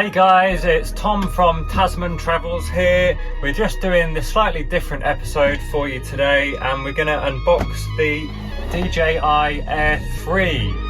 Hey guys, it's Tom from Tasman Travels here. We're just doing this slightly different episode for you today, and we're going to unbox the DJI Air 3.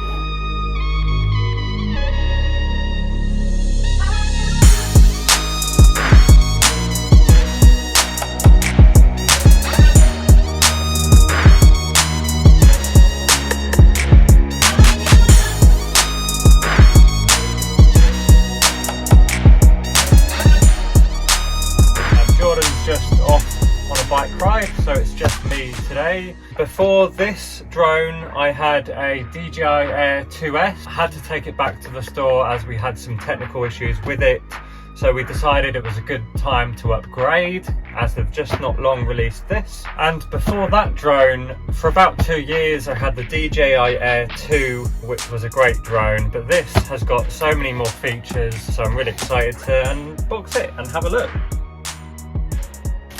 Just off on a bike ride, so it's just me today. Before this drone I had a DJI Air 2S. I had to take it back to the store as we had some technical issues with it, so we decided it was a good time to upgrade as they've just not long released this. And before that drone, for about 2 years, I had the DJI Air 2, which was a great drone, but this has got so many more features, so I'm really excited to unbox it and have a look.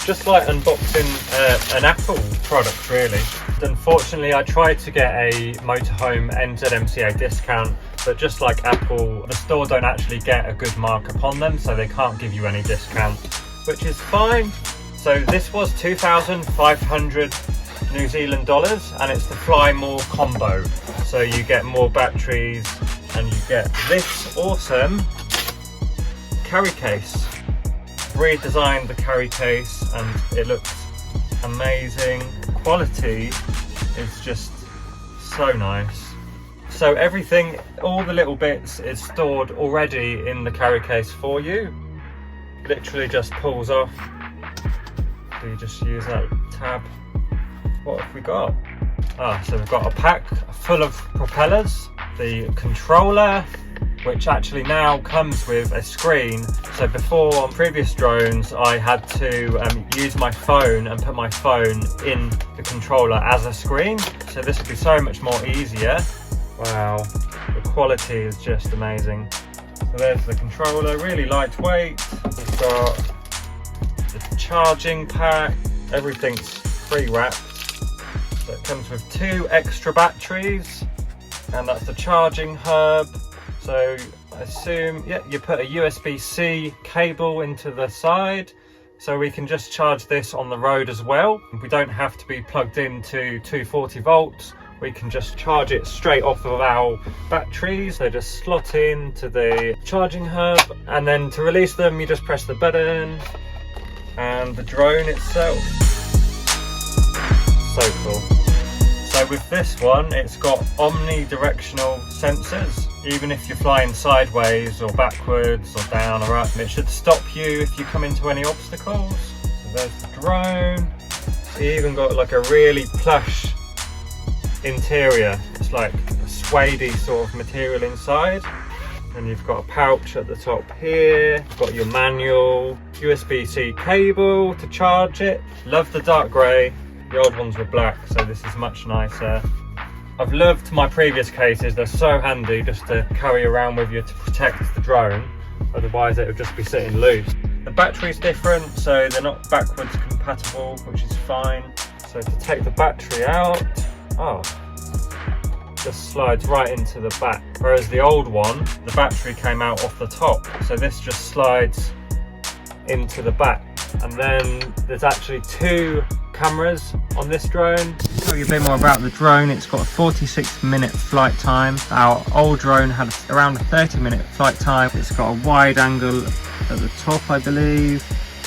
Just like unboxing an Apple product really. Unfortunately, I tried to get a motorhome NZMCA discount, but just like Apple, the store don't actually get a good markup on them, so they can't give you any discount, which is fine. So this was 2,500 New Zealand dollars, and it's the Fly More combo. So you get more batteries and you get this awesome carry case. Redesigned the carry case and it looks amazing. Quality is just so nice. So everything, all the little bits is stored already in the carry case for you. Literally just pulls off. So you just use that tab. What have we got? So we've got a pack full of propellers, the controller, which actually now comes with a screen. So before, on previous drones, I had to use my phone and put my phone in the controller as a screen. So this would be so much more easier. Wow, the quality is just amazing. So there's the controller, really lightweight. We've got the charging pack, everything's pre-wrapped. So it comes with 2 extra batteries, and that's the charging hub. So I assume, yeah, you put a USB-C cable into the side, so we can just charge this on the road as well. We don't have to be plugged into 240 volts. We can just charge it straight off of our batteries. They just slot into the charging hub, and then to release them, you just press the button, and the drone itself. So cool. So with this one, it's got omnidirectional sensors. Even if you're flying sideways or backwards or down or up, it should stop you if you come into any obstacles. So there's the drone. It's even got like a really plush interior. It's like a suede-y sort of material inside. And you've got a pouch at the top here. You've got your manual, USB-C cable to charge it. Love the dark grey. The old ones were black, so this is much nicer. I've loved my previous cases. They're so handy just to carry around with you to protect the drone. Otherwise it would just be sitting loose. The battery's different, so they're not backwards compatible, which is fine. So to take the battery out, just slides right into the back. Whereas the old one, the battery came out off the top. So this just slides into the back. And then there's actually 2 cameras on this drone. Tell you a bit more about the drone. It's got a 46-minute flight time. Our old drone had around a 30-minute flight time. It's got a wide angle at the top, I believe,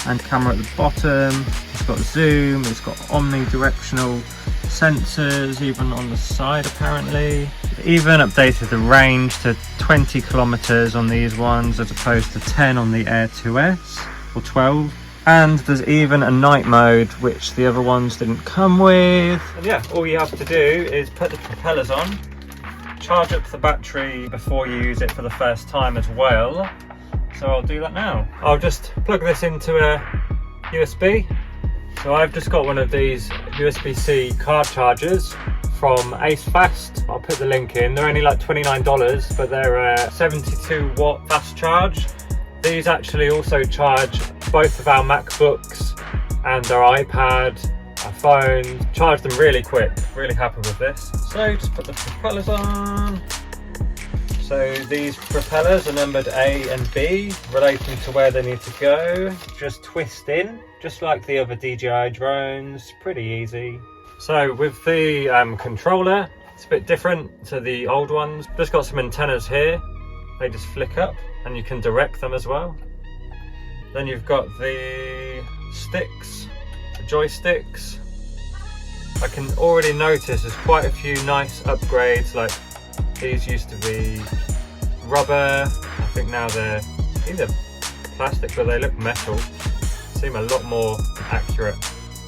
and camera at the bottom. It's got zoom, it's got omnidirectional sensors even on the side apparently. It even updated the range to 20 kilometers on these ones as opposed to 10 on the Air 2S, or 12. And there's even a night mode, which the other ones didn't come with. And yeah, all you have to do is put the propellers on, charge up the battery before you use it for the first time as well. So I'll do that now. I'll just plug this into a USB. So I've just got one of these USB-C card chargers from AceFast. I'll put the link in. They're only like $29, but they're a 72 watt fast charge. These actually also charge both of our MacBooks and our iPad, our phone. Charge them really quick. Really happy with this. So just put the propellers on, So these propellers are numbered A and B, relating to where they need to go. Just twist in, just like the other DJI drones, pretty easy. So with the controller, it's a bit different to the old ones. Just got some antennas here, they just flick up and you can direct them as well. Then you've got the sticks, the joysticks. I can already notice there's quite a few nice upgrades, like these used to be rubber, I think now they're either plastic but they look metal, seem a lot more accurate.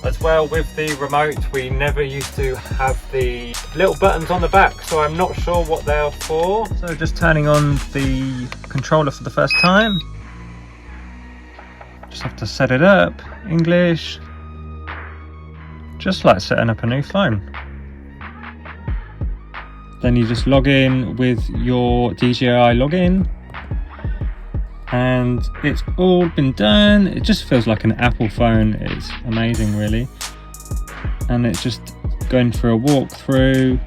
As well, with the remote we never used to have the little buttons on the back, so I'm not sure what they're for. So just turning on the controller for the first time, just have to set it up, English, just like setting up a new phone. Then you just log in with your DJI login and it's all been done. It just feels like an Apple phone. It's amazing really. And it's just going through a walkthrough.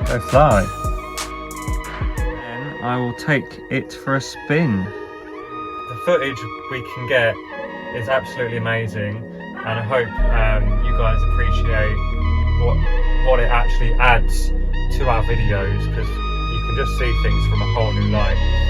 Go fly. Then I will take it for a spin. The footage we can get is absolutely amazing, and I hope you guys appreciate what it actually adds to our videos, because you can just see things from a whole new light.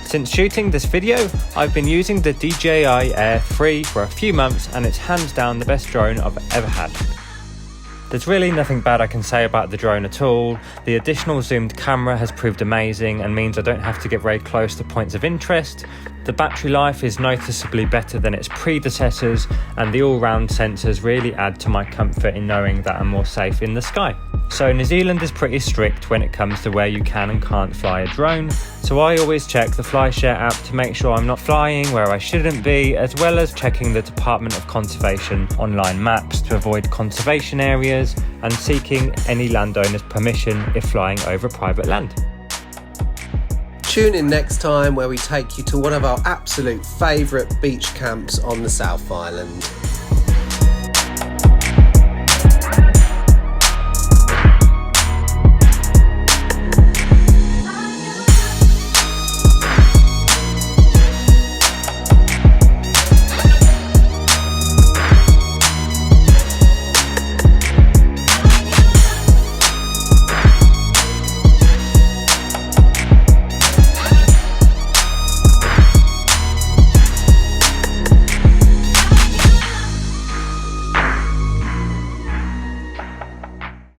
Since shooting this video, I've been using the DJI Air 3 for a few months and it's hands down the best drone I've ever had. There's really nothing bad I can say about the drone at all. The additional zoomed camera has proved amazing and means I don't have to get very close to points of interest. The battery life is noticeably better than its predecessors, and the all-round sensors really add to my comfort in knowing that I'm more safe in the sky. So New Zealand is pretty strict when it comes to where you can and can't fly a drone, so I always check the FlyShare app to make sure I'm not flying where I shouldn't be, as well as checking the Department of Conservation online maps to avoid conservation areas and seeking any landowner's permission if flying over private land. Tune in next time where we take you to one of our absolute favourite beach camps on the South Island.